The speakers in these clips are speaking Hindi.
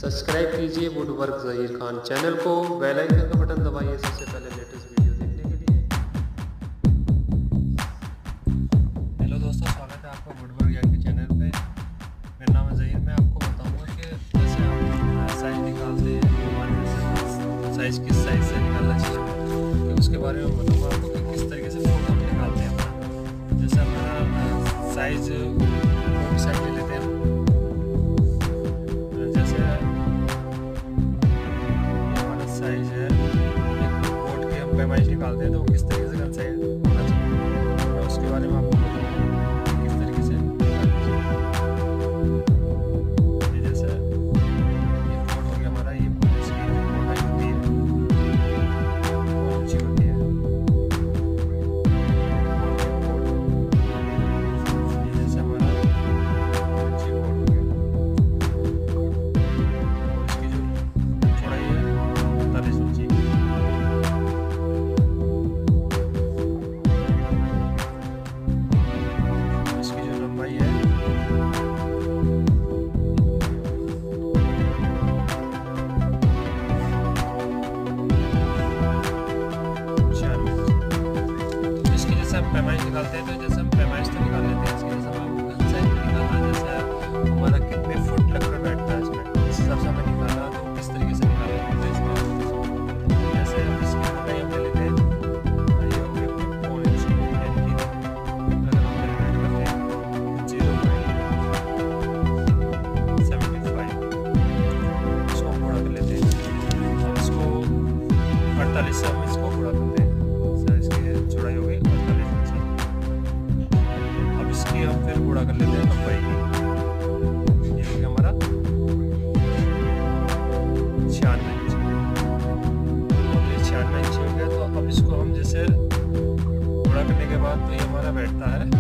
सब्सक्राइब कीजिए वुडवर्क ज़हीर खान चैनल को, बेल आइकन का बटन दबाइए सबसे पहले लेटेस्ट वीडियो देखने के लिए। हेलो दोस्तों, स्वागत है आपका वुडवर्क यार के चैनल पे। मेरा नाम है ज़हीर। मैं आपको बताऊंगा कि जैसे आप साइज़ निकालते हैं, साइज़ किस साइज़ से निकालना चाहिए, कि उसके बारे में बताऊंगा आपको कि किस तरीके से फ़ोटो हम निकालते हैं। जैसे हमारा साइज़ कोई भी साइज़ ले लेते हैं। जैसे हमारा साइज़ है, एक कोट की हम पैमाइश निकालते हैं तो किस तरीके से गन साइज होना चाहिए, मैं उसके बारे में आपको बताऊँगा किस तरीके से निकालना चाहिए। ये जैसे ये कोट हो गया हमारा, ये इसकी मोटाई होती है और ऊंची होती है। ये जैसे हमारा ऊंची कोट हो गया और इसकी जो चौड़ाई है 48 इंची। इसकी जो लंबाई है 96 इंची। तो इसकी जैसे हम पैमाइश निकालते हैं, तो जैसे हम पैमाइश तो निकाल लेते हैं, इसकी जैसे हम आपको गन साइज निकालना, जैसे हमारा कितने फुट लकड़ बैठता है इसमें, इस हिसाब से हमें निकालना। तो किस तरीके से निकालेंगे तो इसमें जैसे हम इसकी मोटाई हम ले लेते हैं, ये हो गई अपनी 4 इंच, यानी कि अगर हम कैलकुलेट करते हैं 0.75, इसको हम गुणा कर लेते हैं। अब इसको 48 से हम इसको गुणा करते हैं, सर इसकी चौड़ाई हो गई 48 इंची। अब इसकी हम फिर गुणा कर लेते हैं लंबाई की, ये हो गया हमारा 96 इंची। अब ये 96 इंची हो गया, तो अब इसको हम जैसे गुणा करने के बाद तो ये हमारा बैठता है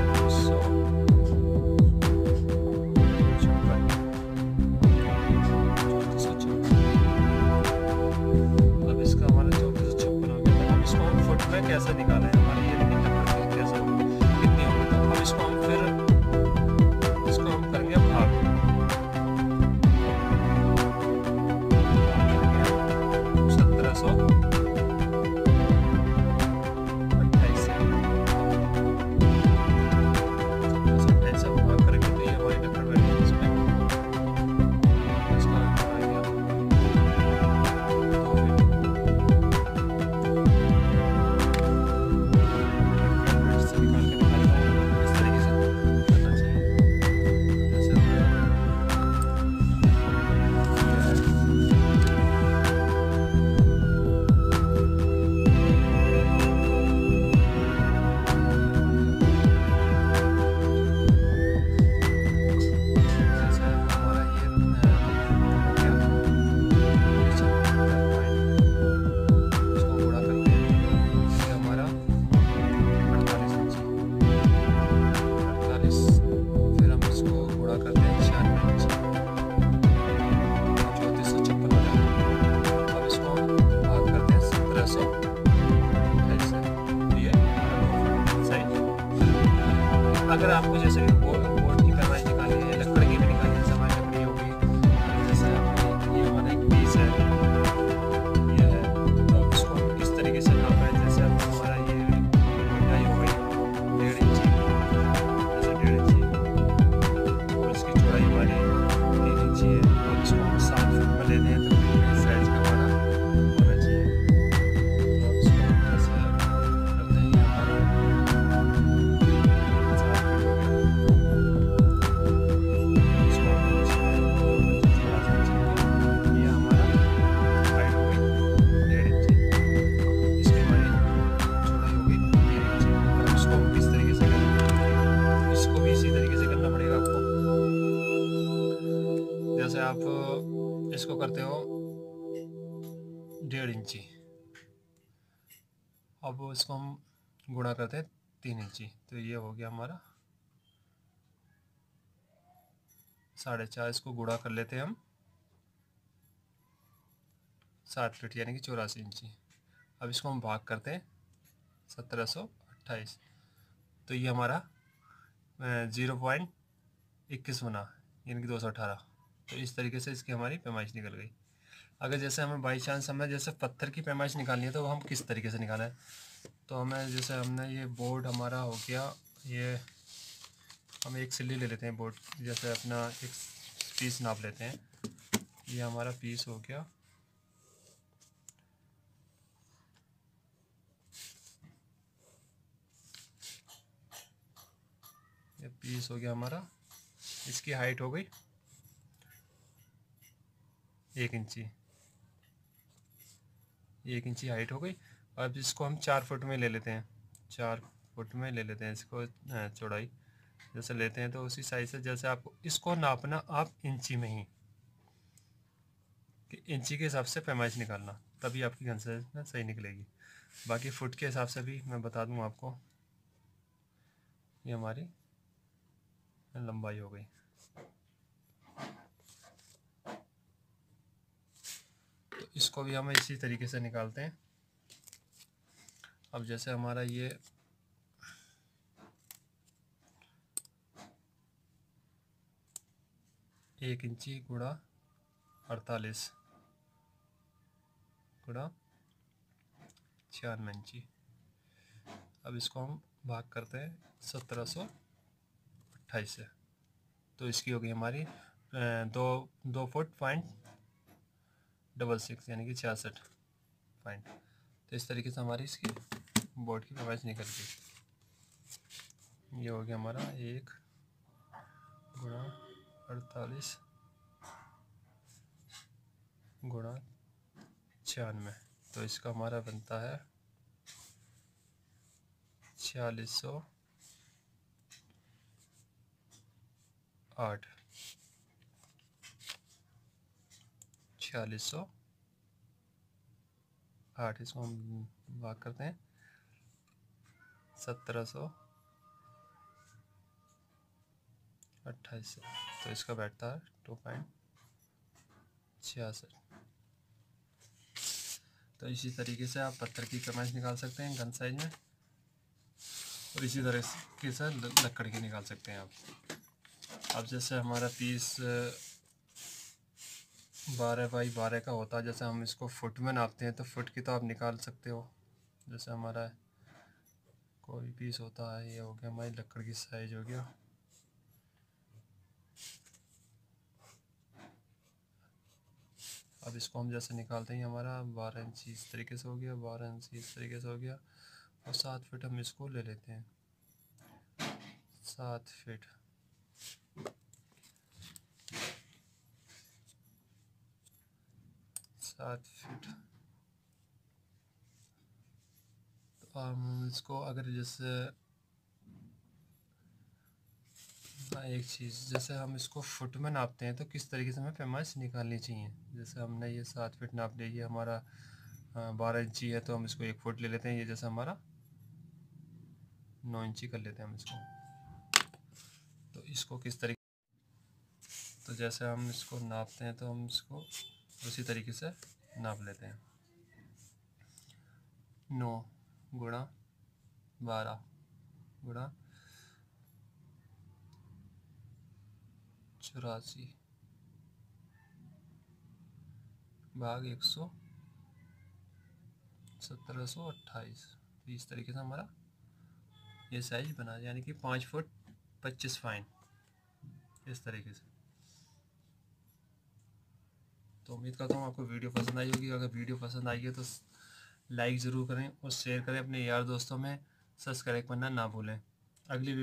3456। अब इसका हमारा 3456 हो गया। तो अब इसको हम फुट में कैसे निकालें, हमारी ये देखिए लकड़ की कैसे कितनी होगी। तो अब इसको हम फिर इसको हम करेंगे भाग, 1728 से। हम भाग करेंगे तो ये हमारी लकड़ बैठेगी इसमें। इसका आ गया 2 फीट। कैलकुलेटर से निकाल के दिखाता हूँ इस तरीके से करना चाहिए। जैसे जैसे हमारा ये हो गया, इसको गुणा करते हैं, ये हमारा 48 इंची, 48। फिर हम इसको गुणा करते हैं 96 इंची, 3456 हो जाएगा। अब इसको हम भाग करते हैं 1728 से, तो ये सही। अगर आपको जैसे कि बोर्ड की पैमाइश निकाली है, लकड़ की भी निकाली है, जैसे हमारी लकड़ी होगी, जैसे ये हमारा एक पीस है, ये है, तो अब इसको हम किस तरीके से नाप रहे हैं। जैसे अब हमारा ये मोटाई हो गई 1.5 इंची, जैसे 1.5 इंची, और इसकी चौड़ाई हमारी 3 इंची है, और इसको हम 7 फुट में लेते हैं, तो इस साइज का हमारा होना चाहिए। तो अब इसको हम जैसे करते हैं, ये हमारा 7 फुट हो गया। इसको हम चौड़ा सा इंची, ये हमारा हाइट हो गई 1.5 इंची, इसकी हमारी चौड़ाई हो गई 3 इंची। अब इसको हम किस तरीके से करें, इसको भी इसी तरीके से करना पड़ेगा आपको। जैसे आप इसको करते हो 1.5 इंची, अब इसको हम गुणा करते हैं 3 इंची, तो ये हो गया हमारा 4.5। इसको गुणा कर लेते हैं हम 7 फीट, यानी कि 84 इंची। अब इसको हम भाग करते हैं 1728, तो ये हमारा 0.21 बना, यानी कि 218। तो इस तरीके से इसकी हमारी पैमाइश निकल गई। अगर जैसे हमें बाई चांस हमें जैसे पत्थर की पैमाइश निकालनी है तो हम किस तरीके से निकालें, तो हमें जैसे हमने ये बोर्ड हमारा हो गया, ये हम एक सिल्ली ले लेते हैं बोर्ड, जैसे अपना एक पीस नाप लेते हैं, ये हमारा पीस हो गया, ये पीस हो गया हमारा, इसकी हाइट हो गई 1 इंची, 1 इंची हाइट हो गई। अब इसको हम 4 फुट में ले लेते हैं, 4 फुट में ले लेते हैं इसको, चौड़ाई जैसे लेते हैं तो उसी साइज से, जैसे आपको इसको नापना आप इंची में ही, कि इंची के हिसाब से पैमाइश निकालना, तभी आपकी गन साइज में सही निकलेगी। बाकी फुट के हिसाब से भी मैं बता दूं आपको, ये हमारी लंबाई हो गई। तो इसको भी हम इसी तरीके से निकालते हैं। अब जैसे हमारा ये एक इंची गुणा 48 गुणा 96 इंची, अब इसको हम भाग करते हैं 1728 से, तो इसकी होगी हमारी 2 फुट पॉइंट 66 यानी कि 66 पॉइंट। तो इस तरीके से हमारी इसकी बोर्ड की पैमाइश निकल गई। ये हो गया हमारा 1 गुणा 48 गुणा 96, तो इसका हमारा बनता है 4608, 4608, इसको हम भाग करते हैं 1728 से, तो इसका बैठता है 2.66। तो इसी तरीके से आप पत्थर की पैमाइश निकाल सकते हैं गन साइज में, और इसी तरह के से लकड़ की निकाल सकते हैं आप। अब जैसे हमारा पीस 12 बाई 12 का होता है, जैसे हम इसको फुट में नापते हैं तो फुट की तो आप निकाल सकते हो। जैसे हमारा कोई पीस होता है, ये हो गया हमारी लकड़ की साइज हो गया, अब इसको हम जैसे निकालते हैं हमारा 12 इंची इस तरीके से हो गया, 12 इंची इस तरीके से हो गया, और 7 फीट हम इसको ले लेते हैं, 7 फीट, तो हम इसको अगर जैसे एक चीज़, जैसे हम इसको फुट में नापते हैं तो किस तरीके से हमें पैमाइश निकालनी चाहिए। जैसे हमने ये 7 फीट नाप लिया, ये हमारा 12 इंची है, तो हम इसको 1 फुट ले लेते हैं, ये जैसे हमारा 9 इंची कर लेते हैं हम इसको। तो इसको किस तरीके, तो जैसे हम इसको नापते हैं तो हम इसको उसी तरीके से नाप लेते हैं, 9 गुणा 12 गुणा 84 भाग 1728। तो इस तरीके से हमारा ये साइज बना, यानी कि 5 फुट 25 फाइन, इस तरीके से। तो उम्मीद करता हूँ आपको वीडियो पसंद आई होगी। अगर वीडियो पसंद आई है तो लाइक ज़रूर करें और शेयर करें अपने यार दोस्तों में, सब्सक्राइब करना ना भूलें। अगली